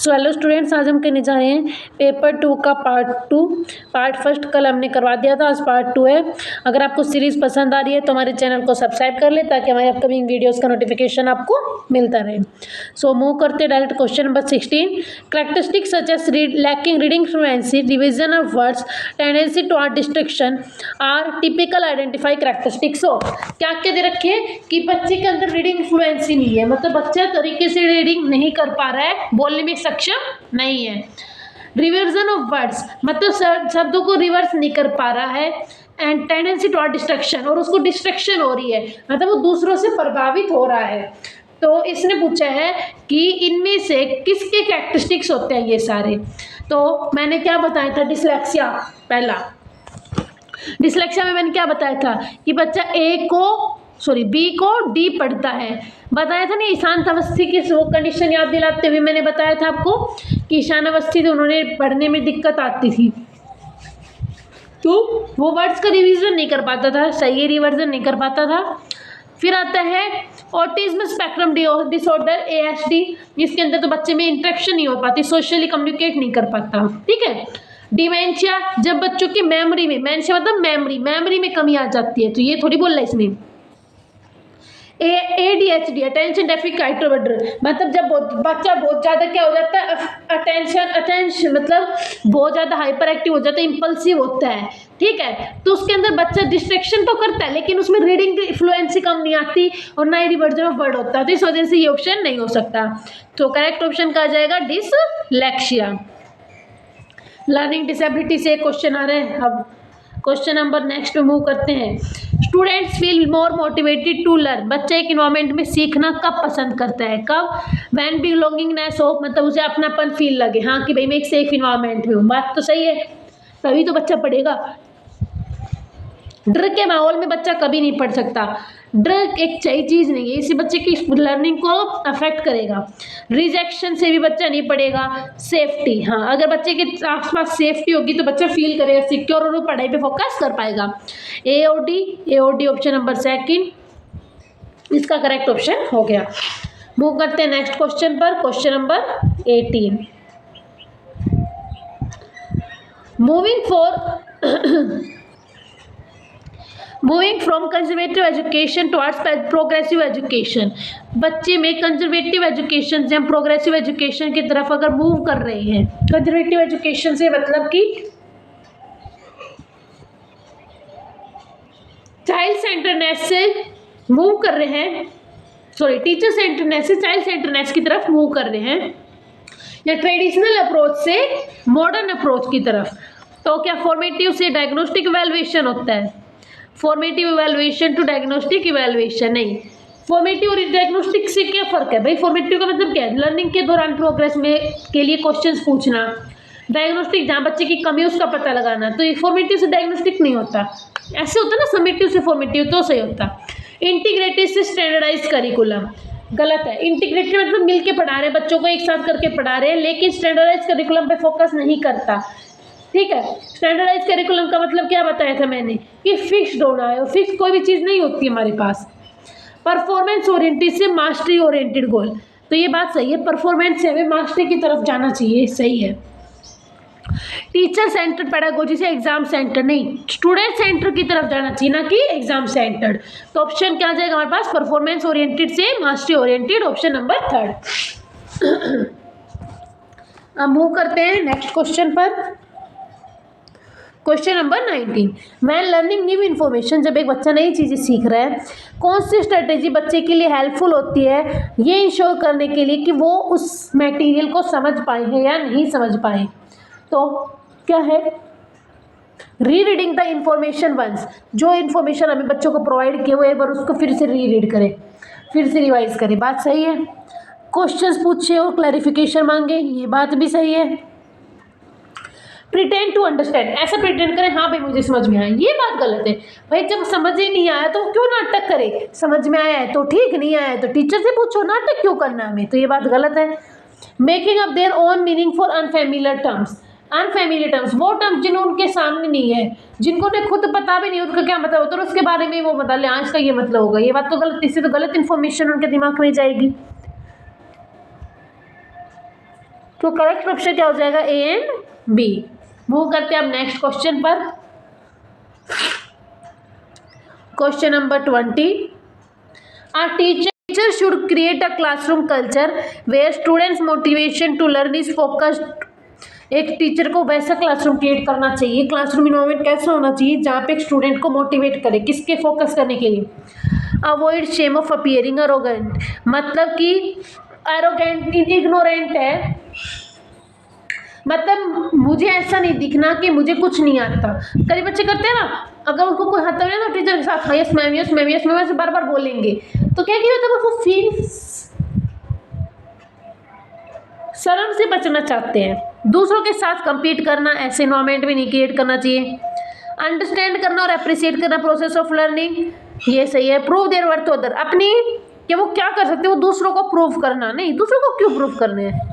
So hello students, आज हम करने जा रहे हैं पेपर 2 का पार्ट 2। पार्ट फर्स्ट कल हमने करवा दिया था, आज पार्ट 2 है। अगर आपको सीरीज़ पसंद आ रही है तो हमारे चैनल को सब्सक्राइब कर ले ताकि हमारे अपकमिंग वीडियोस का नोटिफिकेशन आपको मिलता रहे। सो मूव करते direct question number 16। Characteristics such as lacking reading fluency, division of words, tendency to art distraction are typical identify characteristics. हो क्या क्या दे रखे कि बच्चे के अंदर रीडिंग फ्लुएंसी नहीं है, मतलब बच्चा तरीके से रीडिंग नहीं कर पा रहा है, बोलने में सक्षम नहीं है। रिवर्जन ऑफ वर्ड्स, मतलब शब्दों को रिवर्स नहीं कर पा रहा है। एंड टेंडेंसी टू डिस्ट्रक्शन, और उसको डिस्ट्रक्शन हो रही है, मतलब वो दूसरों से प्रभावित हो रहा है। तो इसने पूछा है कि इनमें से किसके कैरेक्टरिस्टिक्स होते हैं ये सारे। तो मैंने क्या बताया था, डिसलेक्सिया पहला। डिसलेक्सिया में मैंने क्या बताया था कि बच्चा बी को डी पढ़ता है, बताया था नहीं। ईशान अवस्थी की वो कंडीशन याद दिलाते हुए मैंने बताया था आपको कि ईशान अवस्थी तो उन्होंने पढ़ने में दिक्कत आती थी, तो वो वर्ड्स का रिवीजन नहीं कर पाता था, सही रिवर्जन नहीं कर पाता था। फिर आता है ऑटिज्म स्पेक्ट्रम डिसऑर्डर ASD, जिसके अंदर तो बच्चे में इंटरेक्शन नहीं हो पाती, सोशली कम्युनिकेट नहीं कर पाता, ठीक है। डिमेंशिया, जब बच्चों की मेमोरी मतलब मेमोरी में कमी आ जाती है, तो ये थोड़ी बोल रहा है इसमें। ADHD अटेंशन डेफिसिट हाइपरएक्टिव, मतलब जब बच्चा बहुत ज़्यादा क्या हो जाता है, अटेंशन मतलब बहुत ज़्यादा हाइपर एक्टिव हो जाता है, इम्पल्सिव होता है, ठीक है। तो उसके अंदर बच्चा डिस्ट्रैक्शन तो करता है, लेकिन उसमें रीडिंग फ्लुएंसी कम नहीं आती और ना ही रिवर्जन ऑफ वर्ड होता है, तो इस वजह से ये ऑप्शन नहीं हो सकता। तो करेक्ट ऑप्शन का जाएगा डिसलेक्सिया। लर्निंग डिसेबिलिटी से क्वेश्चन आ रहे हैं। अब क्वेश्चन नंबर नेक्स्ट में मूव करते हैं। Students feel more motivated to learn, बच्चा एक इन्वायरमेंट में सीखना कब पसंद करता है, कब? व्हेन बिलोंगिंगनेस हो, मतलब उसे अपनापन फील लगे, हाँ कि भाई मैं एक सेफ इन्वायरमेंट में हूँ, बात तो सही है, तभी तो बच्चा पढ़ेगा। डर के माहौल में बच्चा कभी नहीं पढ़ सकता, डर एक सही चीज़ नहीं है, इसी बच्चे की लर्निंग को अफेक्ट करेगा। रिजेक्शन से भी बच्चा नहीं पढ़ेगा। सेफ्टी, हाँ अगर बच्चे के आसपास सेफ्टी होगी तो बच्चा फील करेगा सिक्योर और वो पढ़ाई पे फोकस कर पाएगा। AOD ऑप्शन नंबर 2 इसका करेक्ट ऑप्शन हो गया। मूव करते हैं नेक्स्ट क्वेश्चन पर, question number 18। Moving from conservative education towards progressive education, बच्चे में कंजर्वेटिव एजुकेशन से हम प्रोग्रेसिव एजुकेशन की तरफ अगर मूव कर रहे हैं, कंजर्वेटिव एजुकेशन से मतलब कि चाइल्ड सेंटरनेस से मूव कर रहे हैं, टीचर सेंटरनेस से चाइल्ड सेंटरनेस की तरफ मूव कर रहे हैं, या ट्रेडिशनल अप्रोच से मॉडर्न अप्रोच की तरफ। तो क्या फॉर्मेटिव से डायग्नोस्टिक इवैल्यूएशन होता है, formative evaluation to diagnostic evaluation नहीं। फॉर्मेटिव और डायग्नोस्टिक से क्या फ़र्क है भाई? फॉर्मेटिव का मतलब क्या है, लर्निंग के दौरान प्रोग्रेस में के लिए क्वेश्चंस पूछना, डायग्नोस्टिक जहाँ बच्चे की कमी है उसका पता लगाना। तो ये फॉर्मेटिव से डायग्नोस्टिक नहीं होता, ऐसे होता ना समेटिव से फॉर्मेटिव तो सही होता। इंटीग्रेटेड से स्टैंडर्डाइज करिकुलम गलत है। इंटीग्रेटेड मतलब मिल के पढ़ा रहे हैं, बच्चों को एक साथ करके पढ़ा रहे हैं, लेकिन स्टैंडर्डाइज करिकुलम पे फोकस नहीं करता, ठीक है। स्टैंडर्डाइज करिकुलम का मतलब क्या बताया था मैंने कि फिक्स्ड होना है, और फिक्स कोई भी चीज़ नहीं होती हमारे पास। परफॉर्मेंस ओरिएंटेड से मास्टरी ओरिएंटेड गोल, तो ये बात सही है, परफॉर्मेंस से हमें मास्टरी की तरफ जाना चाहिए, सही है। टीचर सेंटर्ड पेडागोजी से एग्जाम सेंटर नहीं, स्टूडेंट सेंटर की तरफ जाना चाहिए, ना कि एग्जाम सेंटर्ड। तो ऑप्शन क्या आ जाएगा हमारे पास, परफॉर्मेंस ओरिएंटेड से मास्टरी ओरिएंटेड, ऑप्शन नंबर 3। अब मूव करते हैं नेक्स्ट क्वेश्चन पर, question number 19। When learning new information, जब एक बच्चा नई चीज़ें सीख रहा है, कौन सी स्ट्रेटेजी बच्चे के लिए हेल्पफुल होती है ये इंश्योर करने के लिए कि वो उस मटेरियल को समझ पाए हैं या नहीं समझ पाए। तो क्या है, री रीडिंग द इंफॉर्मेशन वंस, जो इन्फॉर्मेशन हमें बच्चों को प्रोवाइड किए हुए एक बार उसको फिर से री रीड करें, फिर से रिवाइज करें, बात सही है। क्वेश्चंस पूछे और क्लैरिफिकेशन मांगे, ये बात भी सही है। प्रिटेंड टू अंडरस्टैंड, ऐसा प्रिटेंड करें हाँ भाई मुझे समझ में आया, ये बात गलत है भाई। जब समझ ही नहीं आया तो क्यों नाटक करे, समझ में आया है तो ठीक, नहीं आया है तो टीचर से पूछो, नाटक क्यों करना हमें, तो ये बात गलत है। Making up their own meaning for unfamiliar terms, unfamiliar terms वो टर्म्स जिन्होंने उनके सामने नहीं है, जिनको ने खुद पता भी नहीं उनका क्या मतलब होता है, उसके बारे में वो बता ले हाँ इसका ये मतलब होगा, ये बात तो गलत, इससे तो गलत इन्फॉर्मेशन उनके दिमाग में जाएगी। तो करेक्ट ऑप्शन क्या हो जाएगा, ए एंड बी। मूव करते हैं अब नेक्स्ट क्वेश्चन पर। Question number 20, a teacher should create a classroom culture where students motivation to learn is focused. एक टीचर को वैसा क्लासरूम क्रिएट करना चाहिए, क्लासरूम इन्वायरमेंट कैसा होना चाहिए जहाँ पे एक स्टूडेंट को मोटिवेट करे, किसके फोकस करने के लिए। Avoid shame of appearing arrogant, मतलब कि एरोगेंट इग्नोरेंट है, मतलब मुझे ऐसा नहीं दिखना कि मुझे कुछ नहीं आता। कई बच्चे करते हैं ना, अगर उनको कोई आता है ना टीचर के साथ, हाँ yes ma'am yes ma'am yes ma'am ऐसे बार बार बोलेंगे, तो क्या किया मतलब वो फील शर्म से बचना चाहते हैं। दूसरों के साथ compete करना, ऐसे इन्वायरमेंट भी नहीं क्रिएट करना चाहिए। अंडरस्टैंड करना और अप्रिशिएट करना प्रोसेस ऑफ लर्निंग, ये सही है। Prove their worth to other, अपनी कि वो क्या कर सकते हैं वो दूसरों को प्रूव करना, नहीं दूसरों को क्यों प्रूव करने हैं।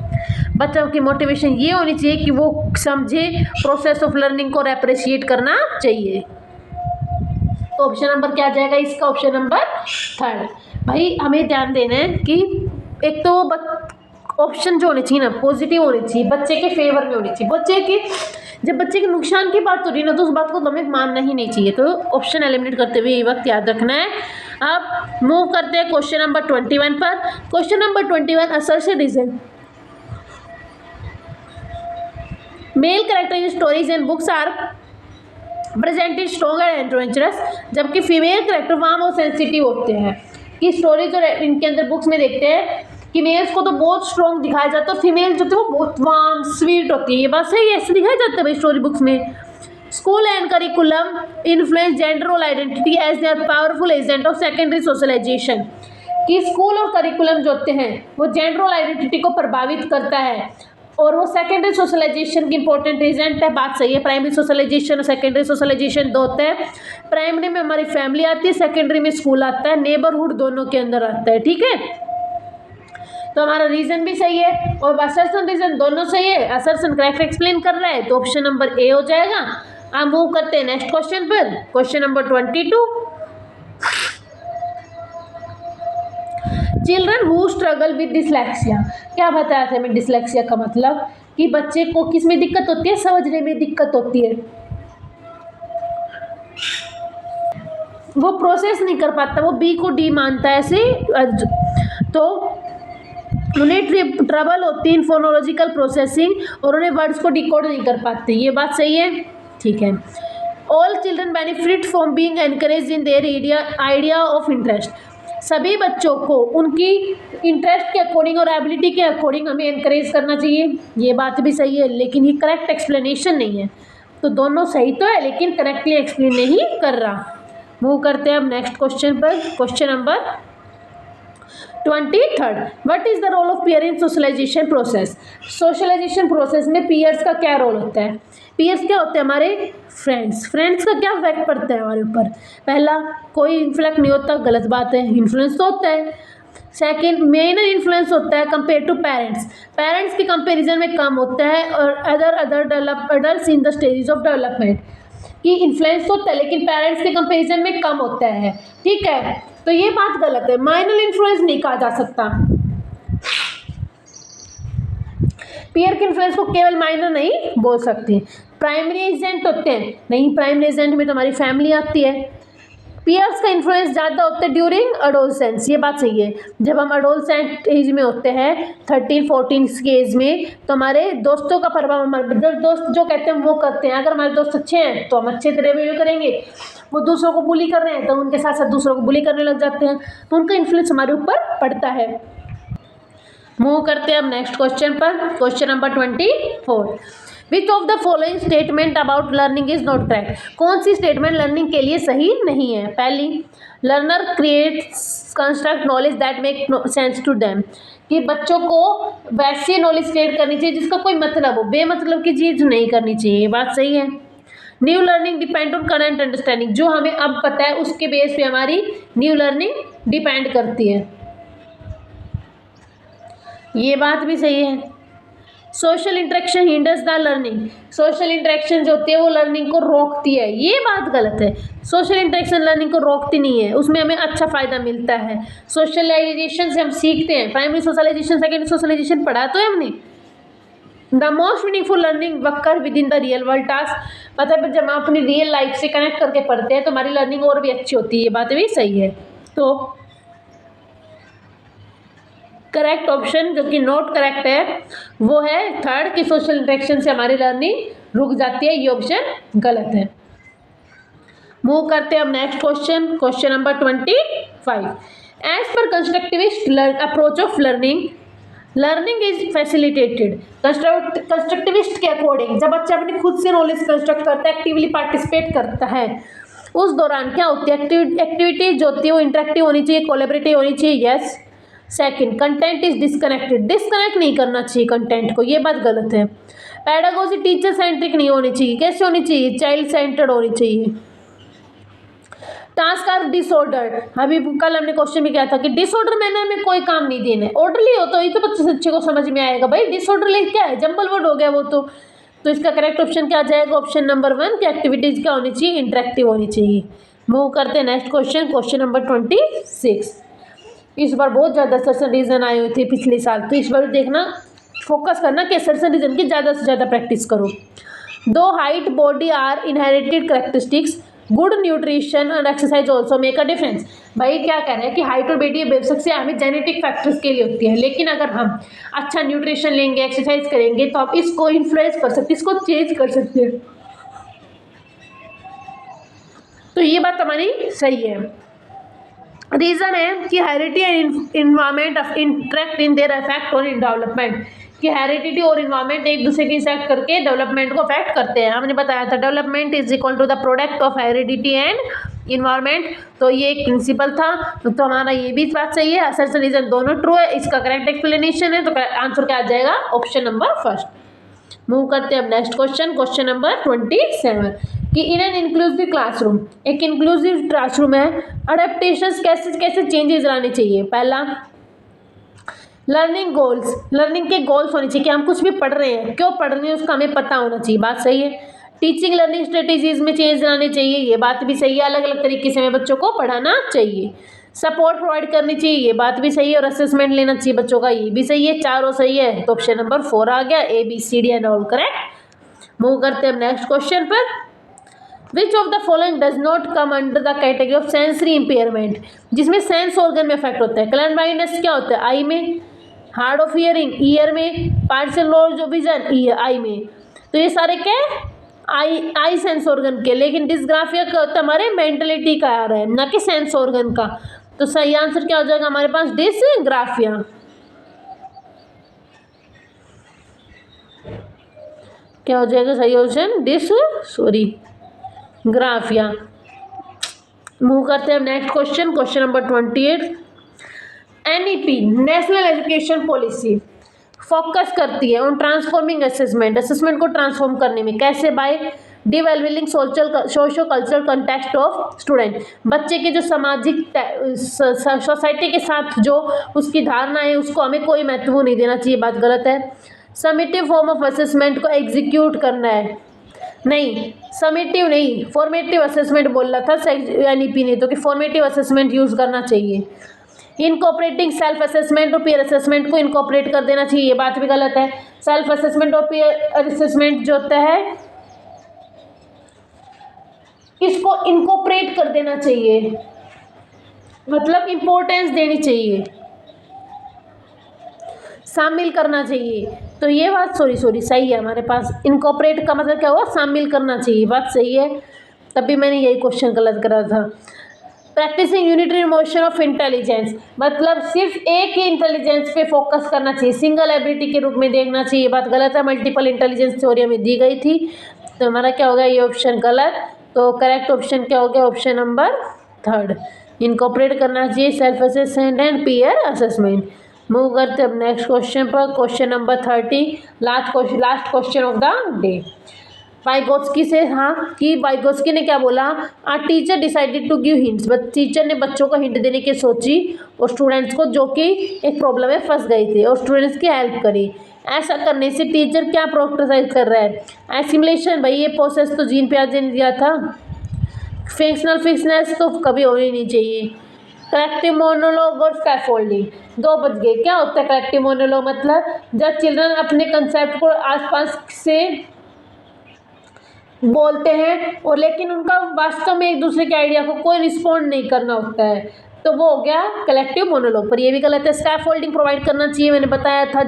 बच्चों की मोटिवेशन ये होनी चाहिए कि वो समझे प्रोसेस ऑफ लर्निंग को और अप्रिशिएट करना चाहिए। तो ऑप्शन नंबर क्या आ जाएगा इसका, ऑप्शन नंबर 3। भाई हमें ध्यान देना है कि एक तो ऑप्शन जो होने चाहिए ना पॉजिटिव होने चाहिए, बच्चे के फेवर में होनी चाहिए। बच्चे के जब बच्चे के नुकसान की बात हो रही है ना तो उस बात को हमें मानना ही नहीं चाहिए। तो ऑप्शन एलिमिनेट करते हुए ये वक्त याद रखना है। अब मूव करते हैं क्वेश्चन नंबर 21 पर। Question number 21, assertion reason. Male character stories and books are presented strong and adventurous, जबकि फीमेल कैरेक्टर वार्म और सेंसिटिव होते हैं। कि स्टोरीज और इनके अंदर बुक्स में देखते हैं कि मेल्स को तो बहुत स्ट्रॉन्ग दिखाया जाता है और फीमेल जो होती है वो बहुत वार्म स्वीट होती है। ये बात सही है, ऐसे दिखाया जाता है भाई स्टोरी बुक्स में। School and curriculum influence gender role identity as they are powerful agent of secondary socialization. कि स्कूल और करिकुलम जो होते हैं वो जेंडर रोल आइडेंटिटी को प्रभावित करता है और वो सेकेंडरी सोशलाइजेशन की इंपॉर्टेंट एजेंट है। बात सही है। प्राइमरी सोशलाइजेशन और सेकेंडरी सोशलाइजेशन दो होते हैं। प्राइमरी में हमारी फैमिली आती है, सेकेंडरी में स्कूल आता है, नेबरहुड दोनों के अंदर आता है। ठीक है, तो हमारा रीजन भी सही है और असर्शन रीजन दोनों सही है। असर्शन करेक्ट एक्सप्लेन कर रहा है तो ऑप्शन नंबर ए हो जाएगा। आप मूव करते हैं नेक्स्ट क्वेश्चन पर। Question number 22, children who struggle with dyslexia. क्या बताया था मैं डिसलेक्सिया का मतलब कि बच्चे को किस में दिक्कत होती है, समझने में दिक्कत होती है, वो प्रोसेस नहीं कर पाता, वो बी को डी मानता है ऐसे, तो उन्हें ट्रबल होती है इन फोनोलॉजिकल प्रोसेसिंग और उन्हें वर्ड्स को डिकोड नहीं कर पाते। ये बात सही है, ठीक है। All children benefit from being encourage in their idea of interest. सभी बच्चों को उनकी इंटरेस्ट के अकॉर्डिंग और एबिलिटी के अकॉर्डिंग हमें एनकरेज करना चाहिए। ये बात भी सही है, लेकिन ये करेक्ट एक्सप्लेनेशन नहीं है। तो दोनों सही तो है लेकिन करेक्टली एक्सप्लेन नहीं कर रहा। मूव करते हैं अब नेक्स्ट क्वेश्चन पर। Question number 23, what is the role of peer in socialization process. Socialization process में पीयर्स का क्या रोल होता है। पीयर्स क्या होते हैं, हमारे फ्रेंड्स। फ्रेंड्स का क्या इफेक्ट पड़ता है हमारे ऊपर। पहला, कोई इन्फ्लुएंस नहीं होता, गलत बात है, इन्फ्लुएंस तो होता है। सेकेंड, मेन इन्फ्लुएंस होता है कंपेयर टू पेरेंट्स। पेरेंट्स के कंपेरिजन में कम होता है और other adults in the stages of development की इन्फ्लुएंस होता है लेकिन पेरेंट्स के कंपेरिजन में कम होता है। ठीक है, तो ये बात गलत है, माइनर इन्फ्लुएंस नहीं कहा जा सकता। पीयर के इन्फ्लुएंस को केवल माइनर नहीं बोल सकते। प्राइमरी एजेंट होते हैं, नहीं प्राइमरी एजेंट में तो हमारी फैमिली आती है। पीयर्स का इन्फ्लुएंस ज़्यादा होता है ड्यूरिंग एडोलसेंस। ये बात सही है, जब हम एडोलसेंट एज में होते हैं 13-14 की एज में, तो हमारे दोस्तों का प्रभाव, हमारे दोस्त जो कहते हैं वो करते हैं। अगर हमारे दोस्त अच्छे हैं तो हम अच्छे तरह बिहेव करेंगे, वो दूसरों को बुली कर रहे हैं तो उनके साथ साथ दूसरों को बुली करने लग जाते हैं, तो उनका इन्फ्लुएंस हमारे ऊपर पड़ता है। मूव करते हैं अब नेक्स्ट क्वेश्चन पर। Question number 24, which of the following statement about learning is not correct. कौन सी स्टेटमेंट लर्निंग के लिए सही नहीं है। पहली, learner creates construct knowledge that make sense to them. कि बच्चों को वैसी नॉलेज क्रिएट करनी चाहिए जिसका कोई मतलब हो, बेमतलब की चीज़ नहीं करनी चाहिए। ये बात सही है। New learning depend on current understanding. जो हमें अब पता है उसके बेस पे हमारी न्यू लर्निंग डिपेंड करती है। ये बात भी सही है। Social interaction hinders the learning. Social interaction जो होती है वो लर्निंग को रोकती है। ये बात गलत है। सोशल इंटरेक्शन लर्निंग को रोकती नहीं है, उसमें हमें अच्छा फ़ायदा मिलता है। सोशलाइजेशन से हम सीखते हैं। प्राइमरी सोशलाइजेशन, सेकेंडरी सोशलाइजेशन पढ़ा तो है हमने, the most meaningful learning occur within the real world task, मतलब जब हम अपनी रियल लाइफ से कनेक्ट करके पढ़ते हैं तो हमारी लर्निंग और भी अच्छी होती है। ये बात भी सही है। तो करेक्ट ऑप्शन जो कि नॉट करेक्ट है वो है थर्ड, कि सोशल इंटरेक्शन से हमारी लर्निंग रुक जाती है। ये ऑप्शन गलत है। मूव करते हैं अब next question, question number 25। As per constructivist approach of learning is facilitated. Constructivist के अकॉर्डिंग जब बच्चा अपनी खुद से नॉलेज कंस्ट्रक्ट करता है, एक्टिवली पार्टिसिपेट करता है, उस दौरान क्या होती है, एक्टिविटीज जो होती है वो इंटरेक्टिव होनी चाहिए, कोलेबरेटिव होनी चाहिए। Yes. Second, content is disconnect नहीं करना चाहिए कंटेंट को, ये बात गलत है। पेडागोजी टीचर सेंट्रिक नहीं होनी चाहिए, कैसे होनी चाहिए, चाइल्ड सेंटर्ड होनी चाहिए। टास्क आर डिसऑर्डर, अभी कल हमने क्वेश्चन में क्या था कि डिसऑर्डर मैनर में कोई काम नहीं देना है, ऑर्डरली हो तो ये तो बच्चे को समझ में आएगा। भाई डिसऑर्डरली क्या है, जंबल वर्ड हो गया वो तो इसका करेक्ट ऑप्शन क्या आ जाएगा, ऑप्शन नंबर 1 की एक्टिविटीज क्या होनी चाहिए, इंटरेक्टिव होनी चाहिए। मूव करते हैं नेक्स्ट क्वेश्चन, क्वेश्चन नंबर 26। इस बार बहुत ज़्यादा सर्सन रीजन आए हुए थे पिछले साल, तो इस बार देखना, फोकस करना कि सर्सन रीजन की ज़्यादा से ज़्यादा प्रैक्टिस करो। Though height body are inherited characteristics, good nutrition and exercise also make a difference. भाई क्या कह रहे हैं कि हाइट और बॉडी बेसिक से हमें जेनेटिक फैक्टर्स के लिए होती है, लेकिन अगर हम अच्छा न्यूट्रिशन लेंगे, एक्सरसाइज करेंगे तो आप इसको इन्फ्लुएंस कर सकते, इसको चेंज कर सकते हैं। तो ये बात हमारी सही है। रीज़न है कि heredity and environment of interact in their effect on in development, कि हेरिडिटी और इन्वायरमेंट एक दूसरे की इफेक्ट करके डेवलपमेंट को अफेक्ट करते हैं। हमने बताया था development is equal to the product of heredity and environment, तो ये एक प्रिंसिपल था। तो हमारा ये भी बात सही है, असर्शन रीजन दोनों ट्रू है, इसका करेक्ट एक्सप्लेनेशन है। तो आंसर क्या आ जाएगा, ऑप्शन नंबर 1। मूव करते हैं अब नेक्स्ट क्वेश्चन, क्वेश्चन नंबर 27, कि इन एन इंक्लूसिव क्लासरूम, एक इंक्लूसिव क्लासरूम है, अडेप्टेशंस कैसे चेंजेस लाने चाहिए। पहला, लर्निंग गोल्स, लर्निंग के गोल्स होने चाहिए कि हम कुछ भी पढ़ रहे हैं, क्यों पढ़ रहे हैं उसका हमें पता होना चाहिए, बात सही है। टीचिंग लर्निंग स्ट्रेटेजीज में चेंज लाने चाहिए, ये बात भी सही है, अलग अलग तरीके से हमें बच्चों को पढ़ाना चाहिए। सपोर्ट प्रोवाइड करनी चाहिए, ये बात भी सही है, और असेसमेंट लेना चाहिए बच्चों का, ये भी सही है, चारों सही है। तो ऑप्शन नंबर 4 आ गया, ABCD and all correct. Move करते हैं नेक्स्ट क्वेश्चन पर, which of the following does not come under the category of sensory impairment, जिसमें सेंस ऑर्गन में इफेक्ट होता है। कलर ब्लाइंडनेस क्या होता है, आई में, हार्ड ऑफ हियरिंग ईयर में, पार्शियल लॉस ऑफ विजन आई में, तो ये सारे क्या आई सेंस ऑर्गन के, लेकिन डिस्ग्राफिया का होता है हमारे मेंटलिटी का आ रहा है, ना कि सेंस ऑर्गन का। तो सही आंसर क्या हो जाएगा हमारे पास, डिस्ग्राफिया। क्या हो जाएगा सही ऑप्शन, ग्राफिया। मूव करते हैं next question, question number 28। NEP national education policy focus करती है ऑन ट्रांसफॉर्मिंग असेसमेंट को ट्रांसफॉर्म करने में, कैसे, by developing socio cultural context of student, बच्चे के जो सामाजिक सोसाइटी के साथ जो उसकी धारणा है उसको हमें कोई महत्व नहीं देना चाहिए, बात गलत है। समेटिव फॉर्म ऑफ असेसमेंट को एग्जीक्यूट करना है, नहीं समेटिव नहीं, फॉर्मेटिव असेसमेंट बोल रहा था NEP ने, तो कि फॉर्मेटिव असेसमेंट यूज करना चाहिए। इनकॉपरेटिंग सेल्फ असेसमेंट और पीयर असेसमेंट को इनकॉपरेट कर देना चाहिए, ये बात भी गलत है। सेल्फ असेसमेंट और पीयर असेसमेंट जो होता है इसको इनकॉपरेट कर देना चाहिए, मतलब इंपॉर्टेंस देनी चाहिए, शामिल करना चाहिए। तो ये बात सॉरी सही है हमारे पास, इनकॉपरेट का मतलब क्या हुआ, शामिल करना चाहिए, बात सही है। तभी मैंने यही क्वेश्चन गलत करा था। Practicing unitary motion of intelligence, मतलब सिर्फ एक ही इंटेलिजेंस पे फोकस करना चाहिए, सिंगल एबिलिटी के रूप में देखना चाहिए, ये बात गलत है। मल्टीपल इंटेलिजेंस थ्योरी में दी गई थी, तो हमारा क्या हो गया, ये ऑप्शन गलत। तो करेक्ट ऑप्शन क्या हो गया, ऑप्शन नंबर 3, इनकॉपरेट करना चाहिए self assessment and peer assessment. Move करते अब नेक्स्ट क्वेश्चन पर, question number 30, last question of the day. Vygotsky से, हाँ, कि वाइगोत्स्की ने क्या बोला, a teacher decided to give hints, but teacher ने बच्चों को हिंट देने की सोची और स्टूडेंट्स को जो कि एक प्रॉब्लम में फंस गए थे और स्टूडेंट्स की हेल्प करी। ऐसा करने से टीचर क्या प्रोत्साहित कर रहा है, एसिमुलेशन, भाई ये प्रोसेस तो जीन पियाजे ने दिया था। फंक्शनल फिक्सनेस तो कभी होनी नहीं चाहिए। कलेक्टिव मोनोलॉग और स्कैफोल्डिंग। 2 बज गए। क्या होता है कलेक्टिव मोनोलॉग? मतलब जब चिल्ड्रन अपने कंसेप्ट को आसपास से बोलते हैं और लेकिन उनका वास्तव में एक दूसरे के आइडिया को कोई रिस्पॉन्ड नहीं करना होता है, तो वो हो गया कलेक्टिव मोनोलॉग। पर ये भी गलत है। स्कैफोल्डिंग प्रोवाइड करना चाहिए। मैंने बताया था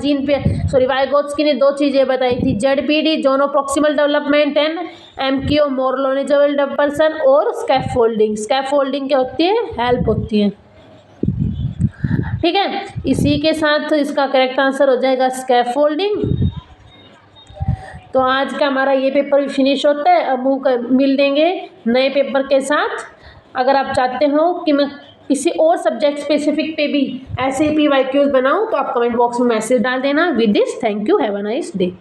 वाइगोत्स्की ने 2 चीज़ें बताई थी, ZPD zone of proximal development and MQ more knowledgeable person, और स्कैफोल्डिंग। स्कैफोल्डिंग क्या होती है? हेल्प होती है। ठीक है, इसी के साथ इसका करेक्ट आंसर हो जाएगा स्कैफोल्डिंग। तो आज का हमारा ये पेपर भी फिनिश होता है। अब मिल देंगे नए पेपर के साथ। अगर आप चाहते हो कि मैं किसी और सब्जेक्ट स्पेसिफिक पे भी ऐसे PYQs बनाऊं तो आप कमेंट बॉक्स में मैसेज डाल देना। With this, thank you, have a nice day.